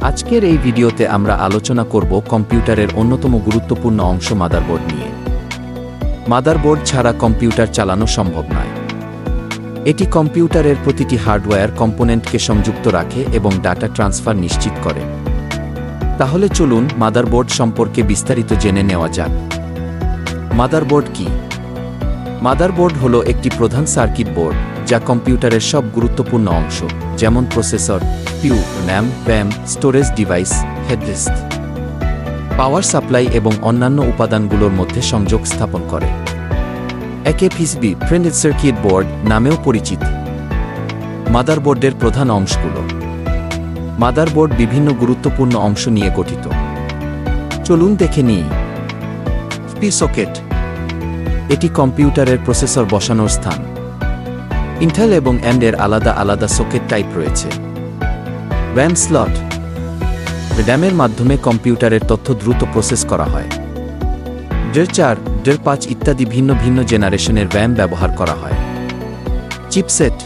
আজকের এই ভিডিওতে আমরা আলোচনা করব কম্পিউটারের অন্যতম গুরুত্বপূর্ণ অংশ মাদারবোর্ড নিয়ে। মাদারবোর্ড ছাড়া কম্পিউটার চালানো সম্ভব নয়। এটি কম্পিউটারের প্রতিটি হার্ডওয়্যার কম্পোনেন্টকে সংযুক্ত রাখে এবং ডাটা ট্রান্সফার নিশ্চিত করে। তাহলে চলুন মাদারবোর্ড সম্পর্কে বিস্তারিত জেনে নেওয়া যাক। মাদারবোর্ড কি? মাদারবোর্ড হলো একটি প্রধান সার্কিট বোর্ড যা কম্পিউটারের সব গুরুত্বপূর্ণ অংশ যেমন প্রসেসর, সিপিইউ, র্যাম, প্যাম, storage device, headrest, power supply এবং অন্যান্য উপাদানগুলোর মধ্যে সংযোগ স্থাপন করে। একে পিসিবি প্রিন্টেড সার্কিট বোর্ড নামেও পরিচিত। মাদারবোর্ডের প্রধান অংশগুলো। মাদারবোর্ড বিভিন্ন গুরুত্বপূর্ণ অংশ নিয়ে গঠিত। চলুন দেখে নিই। সিপিইউ সকেট, এটি কম্পিউটারের প্রসেসর বসানোর স্থান। ইন্টেল এবং AMD এর আলাদা আলাদা সকেট টাইপ রয়েছে। র্যাম স্লট, র্যামের মাধ্যমে কম্পিউটারের তথ্য দ্রুত প্রসেস করা হয়। DDR4, DDR5 ইত্যাদি ভিন্ন ভিন্ন জেনারেশনের র্যাম ব্যবহার করা হয়। চিপসেট,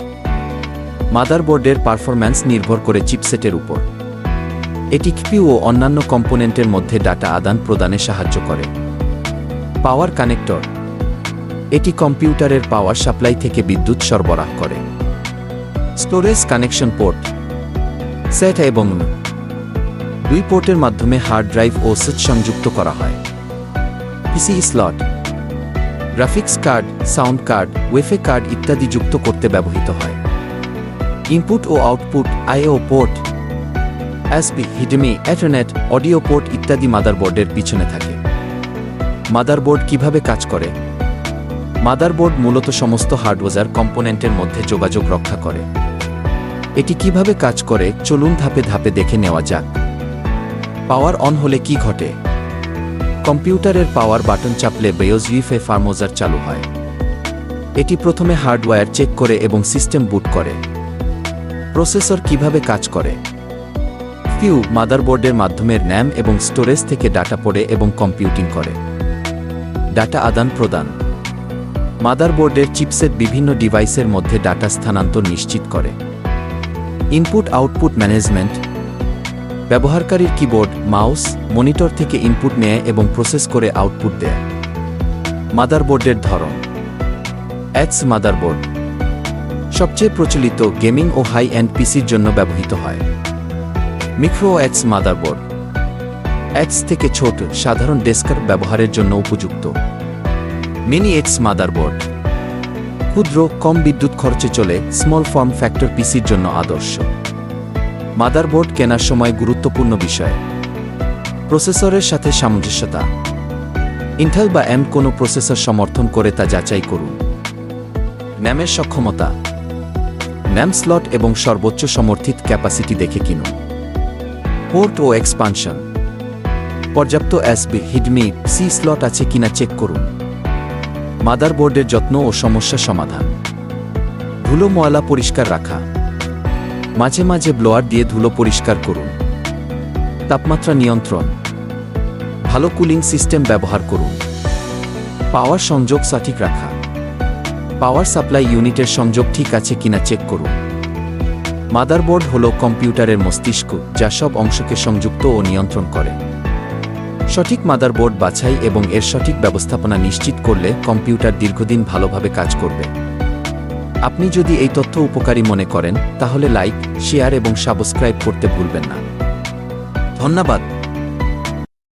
মাদারবোর্ডের পারফরম্যান্স নির্ভর করে চিপসেটের উপর। এটি সিপিইউ ও অন্যান্য কম্পোনেন্টের মধ্যে ডাটা আদান প্রদানে সাহায্য করে। পাওয়ার কানেক্টর, এটি কম্পিউটারের পাওয়ার সাপ্লাই থেকে বিদ্যুৎ সরবরাহ করে। স্টোরেজ কানেকশন পোর্ট, সেট এবং দুই পোর্টের মাধ্যমে হার্ড ড্রাইভ ও সুইচ সংযুক্ত করা হয়। PC slot, graphics card, sound card, wifi card ইত্যাদি যুক্ত করতে ব্যবহৃত হয়। ইনপুট ও আউটপুট আইও পোর্ট, এসপি, HDMI, ইথারনেট, অডিও পোর্ট ইত্যাদি মাদারবোর্ডের পিছনে থাকে। মাদারবোর্ড কিভাবে কাজ করে? মাদারবোর্ড মূলত সমস্ত হার্ডওয়্যার কম্পোনেন্টের মধ্যে যোগাযোগ রক্ষা করে। এটি কিভাবে কাজ করে চলুন ধাপে ধাপে দেখে নেওয়া যাক। পাওয়ার অন হলে কি ঘটে? কম্পিউটারের পাওয়ার বাটন চাপলে BIOS UEFI ফার্মওয়্যার চালু হয়। এটি প্রথমে হার্ডওয়্যার চেক করে এবং সিস্টেম বুট করে। প্রসেসর কিভাবে কাজ করে? সিপিইউ মাদারবোর্ডের মাধ্যমে র্যাম এবং স্টোরেজ থেকে ডাটা পড়ে এবং কম্পিউটিং করে। ডাটা আদান প্রদান, মাদারবোর্ডের চিপসেট বিভিন্ন ডিভাইসের মধ্যে ডাটা স্থানান্তর নিশ্চিত করে। ইনপুট আউটপুট ম্যানেজমেন্ট, ব্যবহারকারীর কিবোর্ড, মাউস, মনিটর থেকে ইনপুট নেয় এবং প্রসেস করে আউটপুট দেয়। মাদারবোর্ডের ধরন। এক্স মাদারবোর্ড, সবচেয়ে প্রচলিত গেমিং ও হাই এন্ড পিসির জন্য ব্যবহৃত হয়। মিক্রো এক্স মাদারবোর্ড, এক্স থেকে ছোট, সাধারণ ডেস্কটপ ব্যবহারের জন্য উপযুক্ত। মিনি এক্স মাদারবোর্ড, ক্ষুদ্র, কম বিদ্যুৎ খরচে চলে, স্মল ফর্ম ফ্যাক্টর পিসির জন্য আদর্শ। মাদারবোর্ড কেনার সময় গুরুত্বপূর্ণ বিষয়। প্রসেসরের সাথে সামঞ্জস্যতা, ইন্টেল বা AMD কোনো প্রসেসর সমর্থন করে তা যাচাই করুন। র্যামের সক্ষমতা, র্যাম স্লট এবং সর্বোচ্চ সমর্থিত ক্যাপাসিটি দেখে কিনুন। পোর্ট ও এক্সপানশন, পর্যাপ্ত এসপি, HDMI, সি স্লট আছে কিনা চেক করুন। মাদারবোর্ডের যত্ন ও সমস্যা সমাধান। ধুলো ময়লা পরিষ্কার রাখা, মাঝে মাঝে ব্লোয়ার দিয়ে ধুলো পরিষ্কার করুন। তাপমাত্রা নিয়ন্ত্রণ, ভালো কুলিং সিস্টেম ব্যবহার করুন। পাওয়ার সংযোগ সঠিক রাখা, পাওয়ার সাপ্লাই ইউনিটের সংযোগ ঠিক আছে কিনা চেক করুন। মাদারবোর্ড হলো কম্পিউটারের মস্তিষ্ক যা সব অংশকে সংযুক্ত ও নিয়ন্ত্রণ করে। সঠিক মাদারবোর্ড বাছাই এবং এর সঠিক ব্যবস্থাপনা নিশ্চিত করলে কম্পিউটার দীর্ঘদিন ভালোভাবে কাজ করবে। আপনি যদি এই তথ্য উপকারী মনে করেন তাহলে লাইক, শেয়ার এবং সাবস্ক্রাইব করতে ভুলবেন না। ধন্যবাদ।